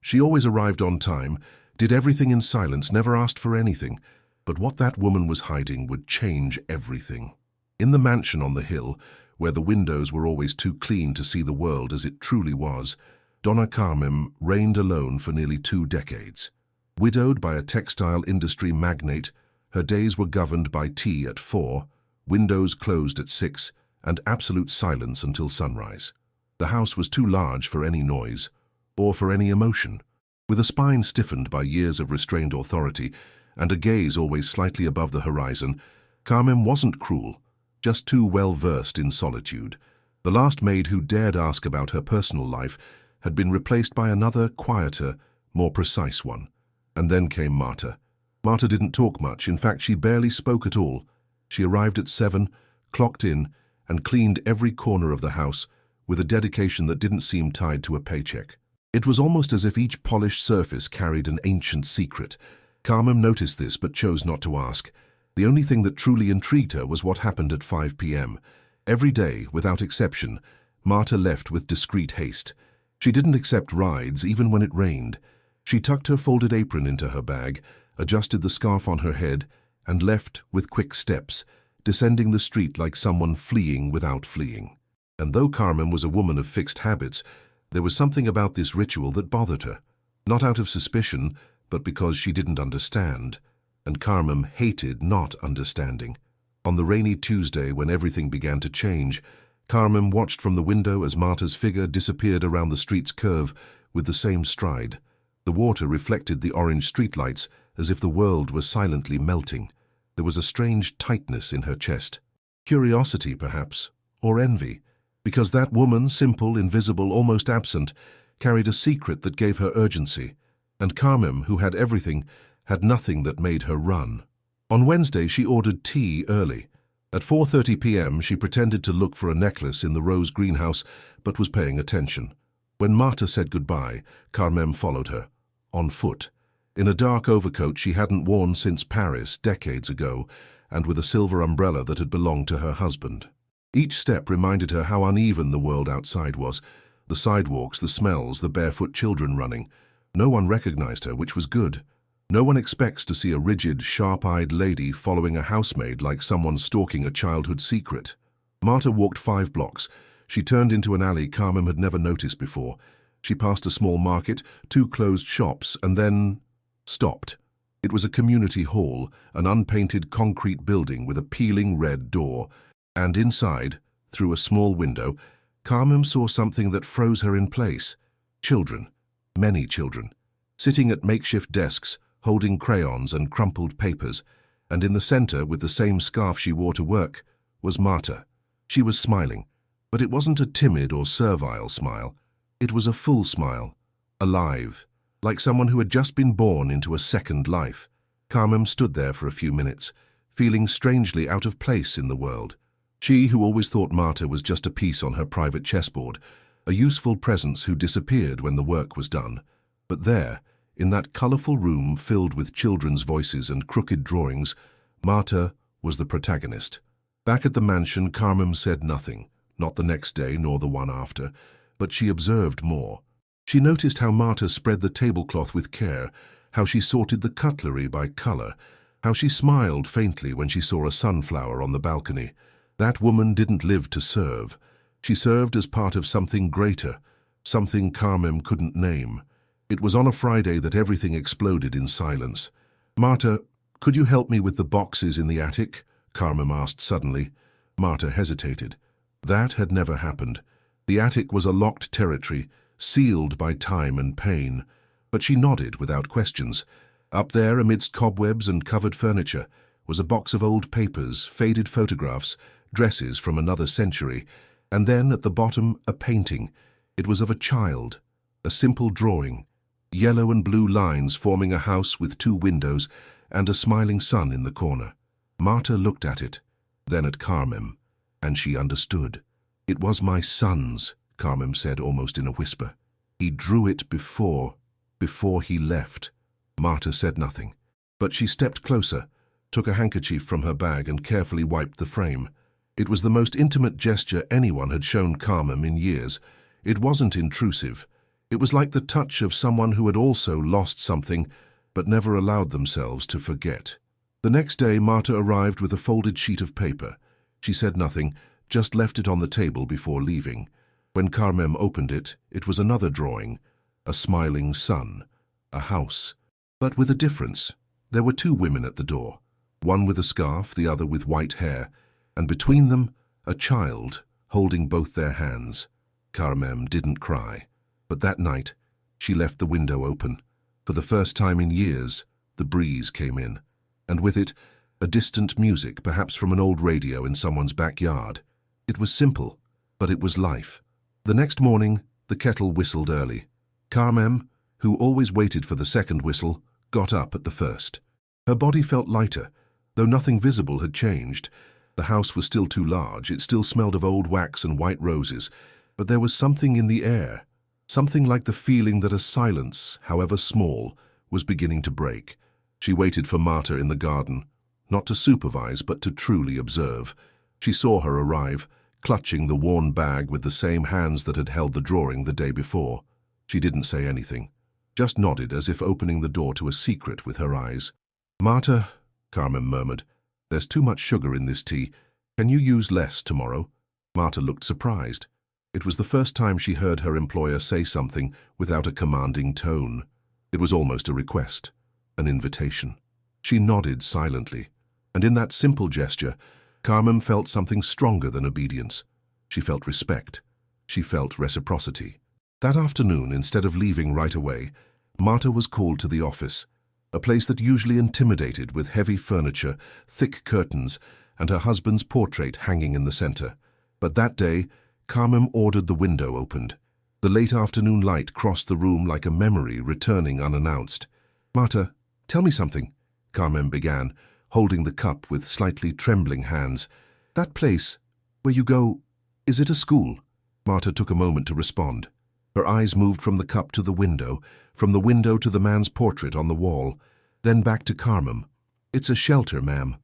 She always arrived on time, did everything in silence, never asked for anything. But what that woman was hiding would change everything. In the mansion on the hill, where the windows were always too clean to see the world as it truly was, Donna Carmen reigned alone for nearly 2 decades. Widowed by a textile industry magnate, her days were governed by tea at 4, windows closed at 6, and absolute silence until sunrise. The house was too large for any noise, or for any emotion. With a spine stiffened by years of restrained authority, and a gaze always slightly above the horizon, Carmen wasn't cruel, just too well versed in solitude. The last maid who dared ask about her personal life had been replaced by another, quieter, more precise one. And then came Marta. Marta didn't talk much. In fact, she barely spoke at all. She arrived at 7, clocked in, and cleaned every corner of the house with a dedication that didn't seem tied to a paycheck. It was almost as if each polished surface carried an ancient secret. Carmen noticed this but chose not to ask. The only thing that truly intrigued her was what happened at 5 p.m. Every day, without exception, Marta left with discreet haste. She didn't accept rides even when it rained. She tucked her folded apron into her bag, adjusted the scarf on her head, and left with quick steps, descending the street like someone fleeing without fleeing. And though Carmen was a woman of fixed habits, there was something about this ritual that bothered her. Not out of suspicion, but because she didn't understand. And Carmen hated not understanding. On the rainy Tuesday, when everything began to change, Carmen watched from the window as Marta's figure disappeared around the street's curve with the same stride. The water reflected the orange streetlights as if the world were silently melting. There was a strange tightness in her chest. Curiosity, perhaps, or envy, because that woman, simple, invisible, almost absent, carried a secret that gave her urgency. And Carmen, who had everything, had nothing that made her run. On Wednesday, she ordered tea early. At 4:30 p.m., she pretended to look for a necklace in the rose greenhouse, but was paying attention. When Marta said goodbye, Carmen followed her, on foot, in a dark overcoat she hadn't worn since Paris decades ago, and with a silver umbrella that had belonged to her husband. Each step reminded her how uneven the world outside was. The sidewalks, the smells, the barefoot children running. No one recognized her, which was good. No one expects to see a rigid, sharp-eyed lady following a housemaid like someone stalking a childhood secret. Marta walked 5 blocks. She turned into an alley Carmen had never noticed before. She passed a small market, 2 closed shops, and then stopped. It was a community hall, an unpainted concrete building with a peeling red door. And inside, through a small window, Carmen saw something that froze her in place. Children, many children, sitting at makeshift desks, holding crayons and crumpled papers, and in the center, with the same scarf she wore to work, was Marta. She was smiling, but it wasn't a timid or servile smile. It was a full smile, alive, like someone who had just been born into a second life. Carmen stood there for a few minutes, feeling strangely out of place in the world. She, who always thought Marta was just a piece on her private chessboard, a useful presence who disappeared when the work was done. But there, in that colorful room filled with children's voices and crooked drawings, Marta was the protagonist. Back at the mansion, Carmen said nothing, not the next day nor the one after, but she observed more. She noticed how Marta spread the tablecloth with care, how she sorted the cutlery by color, how she smiled faintly when she saw a sunflower on the balcony. That woman didn't live to serve. She served as part of something greater, something Carmen couldn't name. It was on a Friday that everything exploded in silence. "Marta, could you help me with the boxes in the attic?" Carmen asked suddenly. Marta hesitated. That had never happened. The attic was a locked territory, sealed by time and pain. But she nodded without questions. Up there, amidst cobwebs and covered furniture, was a box of old papers, faded photographs, dresses from another century, and then, at the bottom, a painting. It was of a child, a simple drawing, yellow and blue lines forming a house with 2 windows and a smiling sun in the corner. Marta looked at it, then at Carmen, and she understood. "It was my son's," Carmen said almost in a whisper. "He drew it before he left." Marta said nothing, but she stepped closer, took a handkerchief from her bag and carefully wiped the frame. It was the most intimate gesture anyone had shown Carmen in years. It wasn't intrusive. It was like the touch of someone who had also lost something but never allowed themselves to forget. The next day, Marta arrived with a folded sheet of paper. She said nothing, just left it on the table before leaving. When Carmem opened it, it was another drawing, a smiling sun, a house. But with a difference. There were two women at the door, one with a scarf, the other with white hair, and between them, a child holding both their hands. Carmem didn't cry, but that night, she left the window open. For the first time in years, the breeze came in, and with it, a distant music, perhaps from an old radio in someone's backyard. It was simple, but it was life. The next morning, the kettle whistled early. Carmem, who always waited for the second whistle, got up at the first. Her body felt lighter, though nothing visible had changed. The house was still too large, it still smelled of old wax and white roses, but there was something in the air, something like the feeling that a silence, however small, was beginning to break. She waited for Marta in the garden, not to supervise but to truly observe. She saw her arrive, clutching the worn bag with the same hands that had held the drawing the day before. She didn't say anything, just nodded as if opening the door to a secret with her eyes. "Marta," Carmem murmured, "there's too much sugar in this tea. Can you use less tomorrow?" Marta looked surprised. It was the first time she heard her employer say something without a commanding tone. It was almost a request, an invitation. She nodded silently, and in that simple gesture, Carmem felt something stronger than obedience. She felt respect. She felt reciprocity. That afternoon, instead of leaving right away, Marta was called to the office, a place that usually intimidated with heavy furniture, thick curtains, and her husband's portrait hanging in the center. But that day, Carmem ordered the window opened. The late afternoon light crossed the room like a memory returning unannounced. "Marta, tell me something," Carmem began, holding the cup with slightly trembling hands. "That place, where you go, is it a school?" Marta took a moment to respond. Her eyes moved from the cup to the window, from the window to the man's portrait on the wall, then back to Carmem. "It's a shelter, ma'am.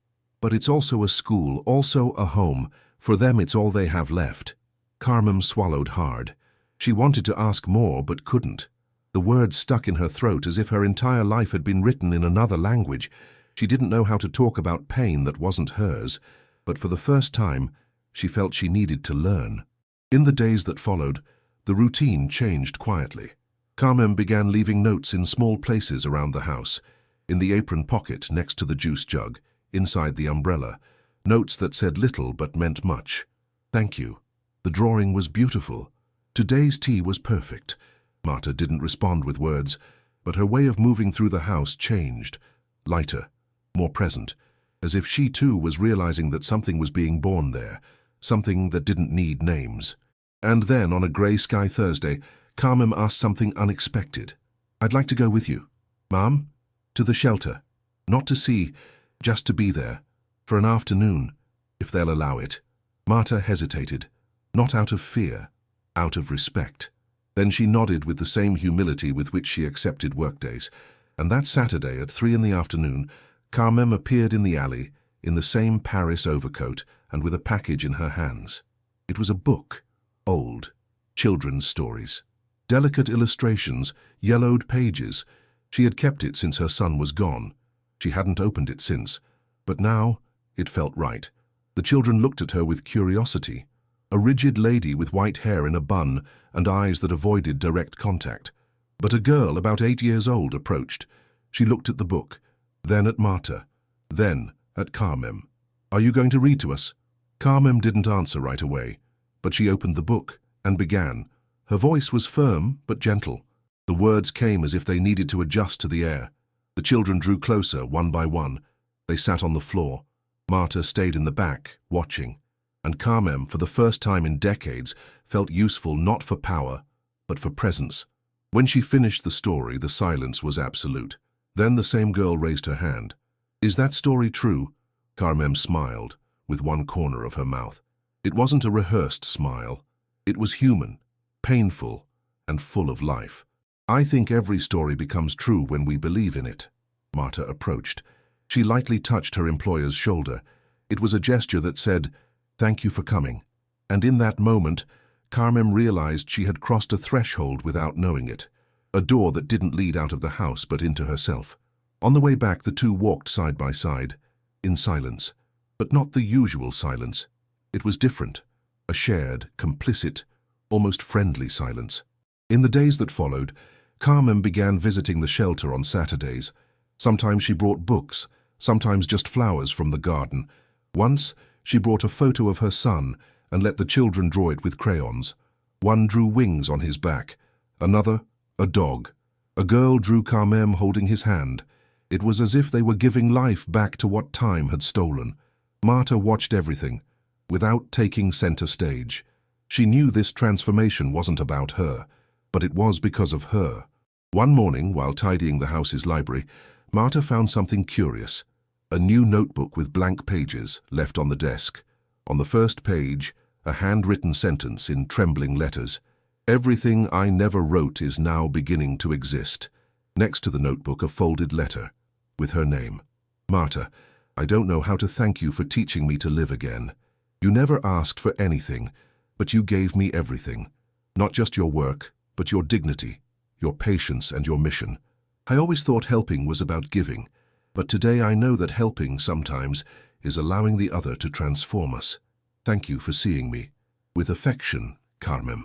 But it's also a school, also a home. For them it's all they have left." Carmem swallowed hard. She wanted to ask more, but couldn't. The words stuck in her throat as if her entire life had been written in another language. She didn't know how to talk about pain that wasn't hers, but for the first time, she felt she needed to learn. In the days that followed, the routine changed quietly. Carmem began leaving notes in small places around the house, in the apron pocket next to the juice jug, inside the umbrella, notes that said little but meant much. "Thank you. The drawing was beautiful. Today's tea was perfect." Marta didn't respond with words, but her way of moving through the house changed, lighter, more present, as if she too was realizing that something was being born there, something that didn't need names. And then, on a grey sky Thursday, Carmem asked something unexpected. "I'd like to go with you, Ma'am, to the shelter. Not to see, just to be there, for an afternoon, if they'll allow it." Marta hesitated, not out of fear, out of respect. Then she nodded with the same humility with which she accepted workdays, and that Saturday at 3 in the afternoon, Carmem appeared in the alley, in the same Paris overcoat and with a package in her hands. It was a book, old, children's stories. Delicate illustrations, yellowed pages. She had kept it since her son was gone. She hadn't opened it since, but now it felt right. The children looked at her with curiosity. A rigid lady with white hair in a bun and eyes that avoided direct contact. But a girl about 8 years old approached. She looked at the book, then at Marta, then at Carmem. "Are you going to read to us?" Carmem didn't answer right away, but she opened the book and began. Her voice was firm but gentle. The words came as if they needed to adjust to the air. The children drew closer, one by one. They sat on the floor. Marta stayed in the back, watching. And Carmem, for the first time in decades, felt useful not for power, but for presence. When she finished the story, the silence was absolute. Then the same girl raised her hand. "Is that story true?" Carmem smiled, with one corner of her mouth. It wasn't a rehearsed smile. It was human, painful, and full of life. "I think every story becomes true when we believe in it." Marta approached. She lightly touched her employer's shoulder. It was a gesture that said, "Thank you for coming." And in that moment, Carmen realized she had crossed a threshold without knowing it, a door that didn't lead out of the house but into herself. On the way back, the two walked side by side, in silence, but not the usual silence. It was different, a shared, complicit, almost friendly silence. In the days that followed, Carmen began visiting the shelter on Saturdays. Sometimes she brought books, sometimes just flowers from the garden. Once, she brought a photo of her son and let the children draw it with crayons. One drew wings on his back, another, a dog. A girl drew Carmen holding his hand. It was as if they were giving life back to what time had stolen. Marta watched everything, without taking center stage. She knew this transformation wasn't about her, but it was because of her. One morning, while tidying the house's library, Marta found something curious. A new notebook with blank pages left on the desk. On the first page, a handwritten sentence in trembling letters. "Everything I never wrote is now beginning to exist." Next to the notebook, a folded letter with her name. "Marta, I don't know how to thank you for teaching me to live again. You never asked for anything, but you gave me everything. Not just your work, but your dignity, your patience, and your mission. I always thought helping was about giving, but today I know that helping sometimes is allowing the other to transform us. Thank you for seeing me. With affection, Carmen."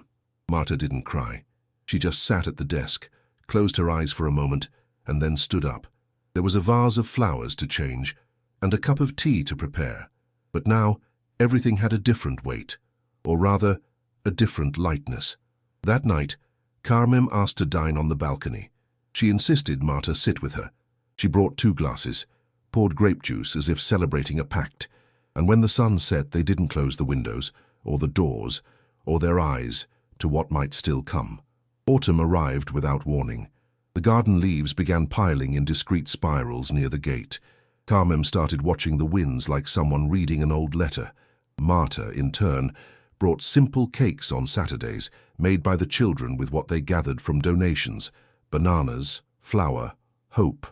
Marta didn't cry. She just sat at the desk, closed her eyes for a moment, and then stood up. There was a vase of flowers to change, and a cup of tea to prepare. But now, everything had a different weight, or rather, a different lightness. That night, Carmen asked to dine on the balcony. She insisted Marta sit with her. She brought 2 glasses, poured grape juice as if celebrating a pact, and when the sun set, they didn't close the windows, or the doors, or their eyes to what might still come. Autumn arrived without warning. The garden leaves began piling in discreet spirals near the gate. Carmen started watching the winds like someone reading an old letter. Marta, in turn, brought simple cakes on Saturdays, made by the children with what they gathered from donations: bananas, flour, hope.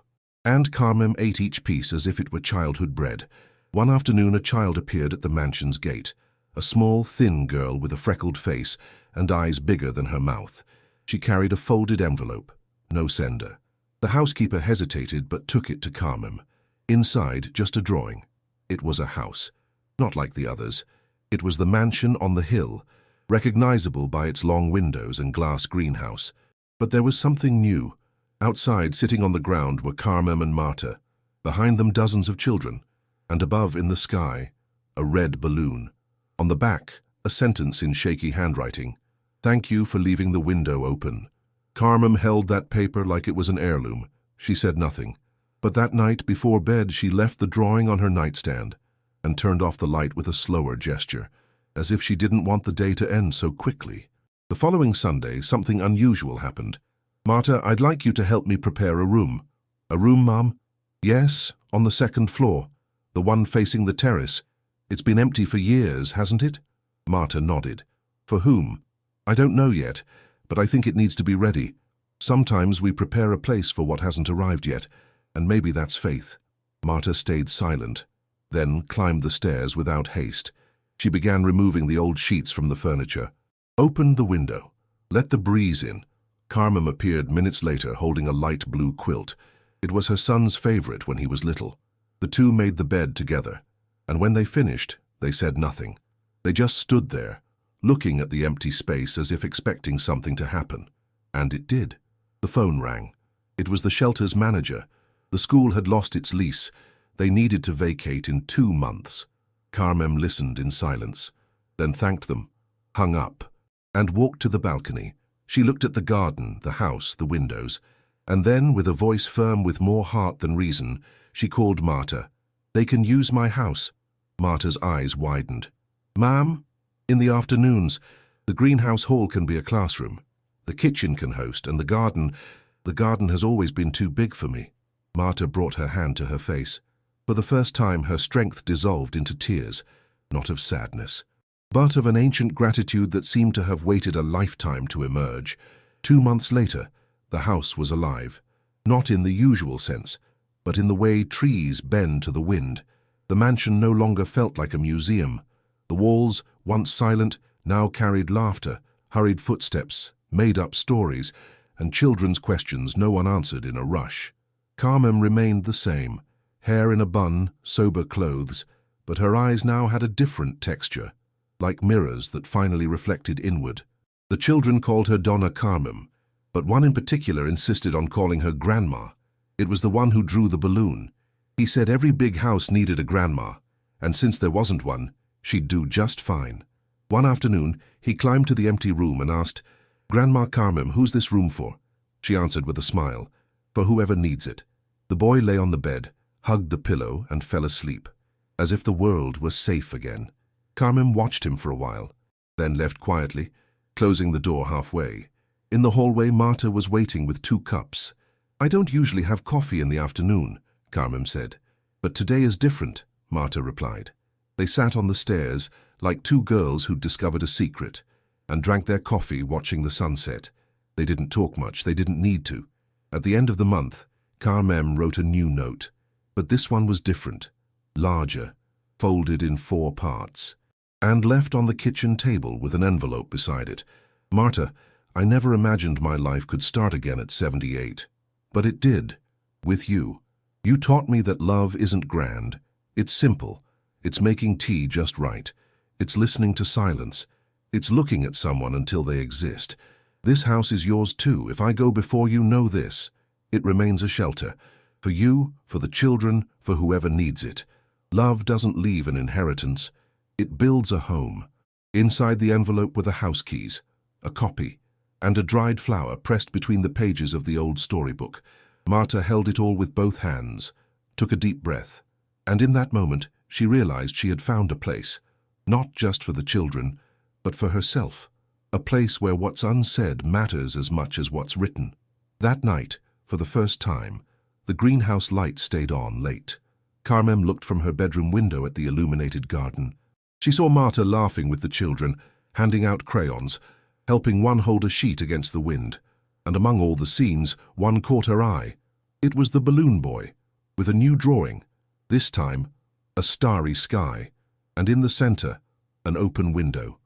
And Carmen ate each piece as if it were childhood bread. One afternoon, a child appeared at the mansion's gate, a small, thin girl with a freckled face and eyes bigger than her mouth. She carried a folded envelope, no sender. The housekeeper hesitated but took it to Carmen. Inside, just a drawing. It was a house, not like the others. It was the mansion on the hill, recognizable by its long windows and glass greenhouse. But there was something new. Outside, sitting on the ground, were Carmen and Marta. Behind them, dozens of children. And above, in the sky, a red balloon. On the back, a sentence in shaky handwriting: "Thank you for leaving the window open." Carmen held that paper like it was an heirloom. She said nothing. But that night, before bed, she left the drawing on her nightstand and turned off the light with a slower gesture, as if she didn't want the day to end so quickly. The following Sunday, something unusual happened. "Marta, I'd like you to help me prepare a room." "A room, Mom?" "Yes, on the 2nd floor, the one facing the terrace. It's been empty for years, hasn't it?" Marta nodded. "For whom?" "I don't know yet, but I think it needs to be ready. Sometimes we prepare a place for what hasn't arrived yet, and maybe that's faith." Marta stayed silent, then climbed the stairs without haste. She began removing the old sheets from the furniture. "Open the window. Let the breeze in." Carmen appeared minutes later holding a light blue quilt. It was her son's favorite when he was little. The two made the bed together, and when they finished, they said nothing. They just stood there, looking at the empty space as if expecting something to happen. And it did. The phone rang. It was the shelter's manager. The school had lost its lease. They needed to vacate in 2 months. Carmen listened in silence, then thanked them, hung up, and walked to the balcony. She looked at the garden, the house, the windows, and then, with a voice firm with more heart than reason, she called Marta. "They can use my house." Marta's eyes widened. "Ma'am? In the afternoons, the greenhouse hall can be a classroom. The kitchen can host, and the garden has always been too big for me." Marta brought her hand to her face. For the first time, her strength dissolved into tears, not of sadness, but of an ancient gratitude that seemed to have waited a lifetime to emerge. 2 months later, the house was alive, not in the usual sense, but in the way trees bend to the wind. The mansion no longer felt like a museum. The walls, once silent, now carried laughter, hurried footsteps, made-up stories, and children's questions no one answered in a rush. Carmen remained the same, hair in a bun, sober clothes, but her eyes now had a different texture, like mirrors that finally reflected inward. The children called her Donna Carmen, but one in particular insisted on calling her Grandma. It was the one who drew the balloon. He said every big house needed a grandma, and since there wasn't one, she'd do just fine. One afternoon, he climbed to the empty room and asked, "Grandma Carmen, who's this room for?" She answered with a smile, "For whoever needs it." The boy lay on the bed, hugged the pillow, and fell asleep, as if the world were safe again. Carmen watched him for a while, then left quietly, closing the door halfway. In the hallway, Marta was waiting with 2 cups. "I don't usually have coffee in the afternoon," Carmen said. "But today is different," Marta replied. They sat on the stairs, like 2 girls who'd discovered a secret, and drank their coffee watching the sunset. They didn't talk much, they didn't need to. At the end of the month, Carmen wrote a new note. But this one was different, larger, folded in 4 parts, and left on the kitchen table with an envelope beside it. "Marta, I never imagined my life could start again at 78. But it did, with you. You taught me that love isn't grand. It's simple. It's making tea just right. It's listening to silence. It's looking at someone until they exist. This house is yours too. If I go before you, know this. It remains a shelter. For you, for the children, for whoever needs it. Love doesn't leave an inheritance. It builds a home." Inside the envelope were the house keys, a copy, and a dried flower pressed between the pages of the old storybook. Marta held it all with both hands, took a deep breath, and in that moment she realized she had found a place, not just for the children, but for herself, a place where what's unsaid matters as much as what's written. That night, for the first time, the greenhouse light stayed on late. Carmen looked from her bedroom window at the illuminated garden. She saw Marta laughing with the children, handing out crayons, helping one hold a sheet against the wind. And among all the scenes, one caught her eye. It was the balloon boy, with a new drawing, this time a starry sky, and in the center, an open window.